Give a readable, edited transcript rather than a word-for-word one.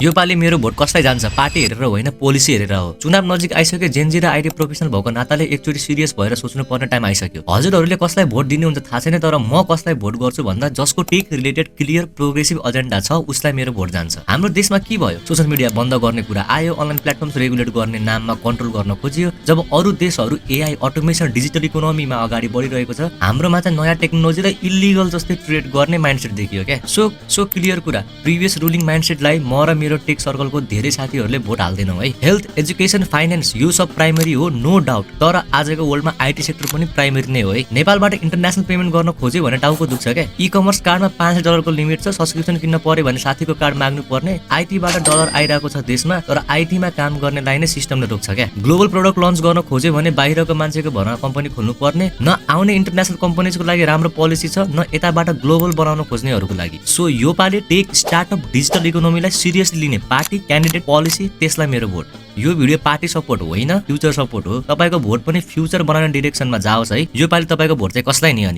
योपालि मेरो भोट कसलाई जान्छ पार्टी हेरेर होइन पोलिसी हेरेर हो। चुनाव नजिक आइसक्यो, जेनजी र आइटी प्रोफेसनल भएको नाताले एकचोटि सिरियस भएर सोच्नु पर्ने टाइम आइसक्यो। हजुरहरूले कसलाई भोट दिने हुन्छ थाहा छैन, तर म कसलाई भोट गर्छु भन्दा जसको tech related clear progressive agenda छ उसलाई मेरो भोट जान्छ। हाम्रो देशमा के भयो? सोशल मिडिया बन्द गर्ने कुरा आयो, अनलाइन प्लेटफर्म्स रेगुलेट गर्ने नाममा कन्ट्रोल गर्न खोजियो। जब अरू देशहरू एआई अटोमेसन डिजिटल इकोनोमीमा अगाडि बढिरहेको छ, हाम्रोमा चाहिँ नयाँ टेक्नोलोजीलाई इलिगल जस्तै ट्रिट गर्ने माइन्डसेट देखियो क्या। सो क्लियर कुरा, प्रिभियस रुलिङ माइन्डसेटलाई म र मेरो टेक सर्कलको धेरै साथीहरूले भोट हाल्दैनौ है। हेल्थ, एजुकेसन, फाइनेन्स यो सब प्राइमरी हो, नो डाउट, तर आजको वर्ल्डमा आइटी सेक्टर पनि प्राइमरी नै हो है। नेपालबाट इन्टरनेसनल पेमेन्ट गर्न खोज्यो भने टाउको दुख्छ क्या। ई-कमर्स कार्डमा $500 को लिमिट छ, सब्सक्रिप्सन किन्न पर्यो भने साथीको कार्ड माग्नु पर्ने। आइटीबाट डलर आइरहेको छ देशमा, तर आइटीमा काम गर्नेलाई नै सिस्टमले रोक्छ क्या। ग्लोबल प्रोडक्ट लन्च गर्न खोज्यो भने बाहिरको मान्छेको भरमा कम्पनी खोल्नु पर्ने। न आउने इन्टरनेसनल कम्पनीजको लागि राम्रो पोलिसी छ, न यताबाट ग्लोबल बनाउन खोज्नेहरूको लागि। सो यो पालि टेक स्टार्टअप डिजिटल इकोनोमीलाई सिरियसली लिने पार्टी, क्यान्डिडेट, पोलिसी, त्यसलाई मेरो भोट। यो भिडियो पार्टी सपोर्ट होइन, फ्युचर सपोर्ट हो। तपाईको भोट पनि फ्युचर बनाउने डिरेक्सनमा जाओस् है। यो पालि तपाईको भोट चाहिँ कसलाई नि अनि?